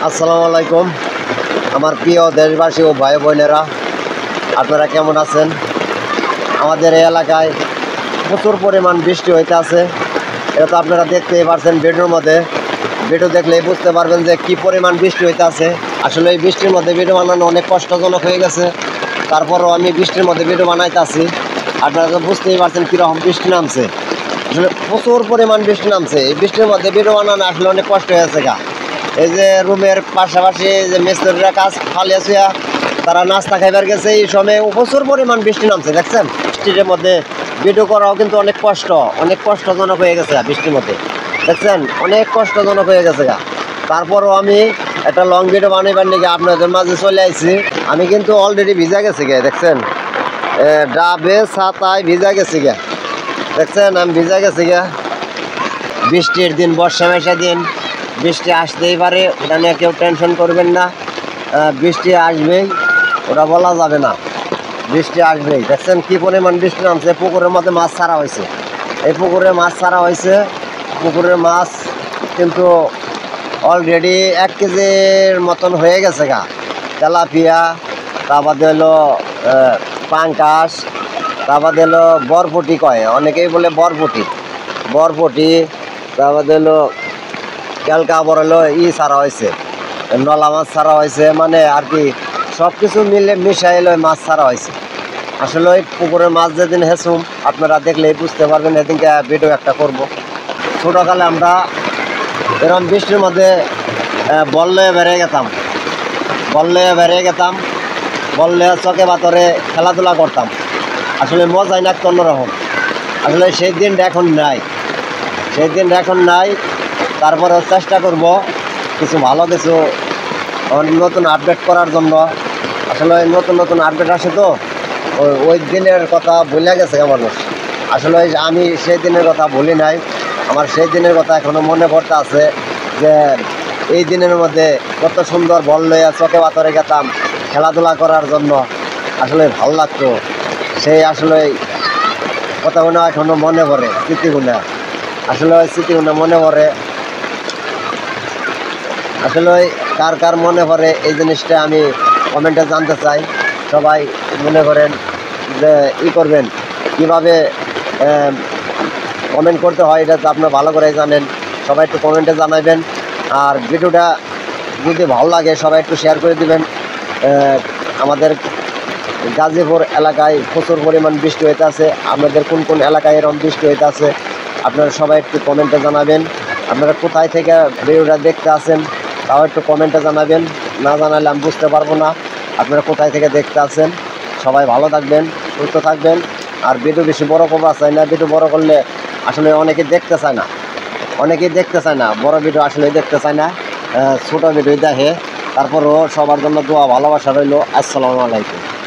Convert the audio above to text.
আসসালামু আলাইকুম আমার প্রিয় দেশবাসী ও ভাই বোনেরা, আপনারা কেমন আছেন? আমাদের এই এলাকায় প্রচুর পরিমাণ বৃষ্টি হইতে আছে। এটা তো আপনারা দেখতেই পারছেন ভিডিওর মধ্যে। ভিডিও দেখলেই বুঝতে পারবেন যে কি পরিমাণ বৃষ্টি হইতে আছে। আসলে এই বৃষ্টির মধ্যে ভিডিও বানানো অনেক কষ্টজনক হয়ে গেছে। তারপরও আমি বৃষ্টির মধ্যে ভিডিও বানাইতে আছি। আপনারা তো বুঝতেই পারছেন কীরকম বৃষ্টি নামছে। আসলে প্রচুর পরিমাণ বৃষ্টি নামছে। এই বৃষ্টির মধ্যে ভিডিও বানানো আসলে অনেক কষ্ট হয়েছে গা। এই যে রুমের পাশাপাশি যে মিস্ত্রিরা কাজ ফালিয়ে শুয়া তারা নাস্তা খাইবার গেছে, এই সময় প্রচুর পরিমাণ বৃষ্টি নামছে। দেখছেন বৃষ্টির মধ্যে ভিডিও করাও কিন্তু অনেক কষ্টজনক হয়ে গেছে বৃষ্টির মধ্যে। দেখছেন অনেক কষ্টজনক হয়ে গেছে গা। তারপরও আমি একটা লং ভিডিও বানাইবার নাকি আপনাদের মাঝে চলে আসছি। আমি কিন্তু অলরেডি ভিজা গেছি গে। দেখছেন ডাবে ছাতায় ভিজা গেছি গে। দেখছেন আমি ভিজা গেছি গে। বৃষ্টির দিন, বর্ষা মেশা দিন, বৃষ্টি আসতেই পারে, ওটা নিয়ে কেউ টেনশন করবেন না। বৃষ্টি আসবেই, ওটা বলা যাবে না, বৃষ্টি আসবেই। দেখছেন কী পরিমাণ বৃষ্টি নামছে। পুকুরের মধ্যে মাছ ছাড়া হয়েছে। এই পুকুরে মাছ ছাড়া হয়েছে। পুকুরের মাছ কিন্তু অলরেডি 1 কেজির মতন হয়ে গেছে গা। তেলাপিয়া, তারপরে হলো পাঙ্কাশ, তারপরে হলো বরবটি কয়, অনেকেই বলে বরবটি, তারপরে হলো ক্যালকা বড় হলো ছাড়া হয়েছে, নলা মাছ ছাড়া হয়েছে। মানে আর কি সব কিছু মিলে মিশাইল মাছ ছাড়া হয়েছে। আসলে ওই পুকুরের মাছ যেদিন হেসুম আপনারা দেখলেই বুঝতে পারবেন। এদিনকে ভিডিও একটা করব। ছোটোকালে আমরা এরকম বৃষ্টির মধ্যে বললে বেরিয়ে গেতাম, বললে চকে বাতরে খেলাধুলা করতাম। আসলে মজাই না অন্যরকম। আসলে সেই দিনটা এখন নাই। তারপরে চেষ্টা করব কিছু ভালো কিছু নতুন আপডেট করার জন্য। আসলে নতুন আপডেট আসে তো ওই দিনের কথা ভুলে গেছে মানুষ। আসলে আমি সেই দিনের কথা ভুলি নাই। আমার সেই দিনের কথা এখনও মনে পড়তে আছে যে এই দিনের মধ্যে কত সুন্দর বল লইয়া চকে বাতরে গেতাম খেলাধুলা করার জন্য। আসলে ভালো লাগতো। সেই আসলে কথাগুলো এখনও মনে পড়ে, স্মৃতিগুলো। আসলে ওই স্মৃতিগুলো মনে পড়ে। আসলে কার মনে পড়ে এই জিনিসটা আমি কমেন্টে জানতে চাই। সবাই মনে করেন যে করবেন কীভাবে কমেন্ট করতে হয়, এটা তো আপনারা ভালো করে জানেন। সবাই একটু কমেন্টে জানাবেন। আর ভিডিওটা যদি ভালো লাগে সবাই একটু শেয়ার করে দিবেন। আমাদের গাজীপুর এলাকায় প্রচুর পরিমাণ বৃষ্টি হইতে আছে। আপনাদের কোন এলাকায় এরকম বৃষ্টি হইতে আছে আপনারা সবাই একটু কমেন্টে জানাবেন। আপনারা কোথায় থেকে ভিডিওটা দেখতে আছেন তাও একটু কমেন্টে জানাবেন। না জানালে আমি বুঝতে পারবো না আপনারা কোথায় থেকে দেখতে আছেন। সবাই ভালো থাকবেন, সুস্থ থাকবেন। আর ভিডিও বেশি বড় করা চাই না। ভিডিও বড় করলে আসলে অনেকেই দেখতে চায় না। বড় ভিডিও আসলে দেখতে চায় না, ছোটো ভিডিও দেখে। তারপরও সবার জন্য দোয়া ভালোবাসা রইল। আসসালামু আলাইকুম।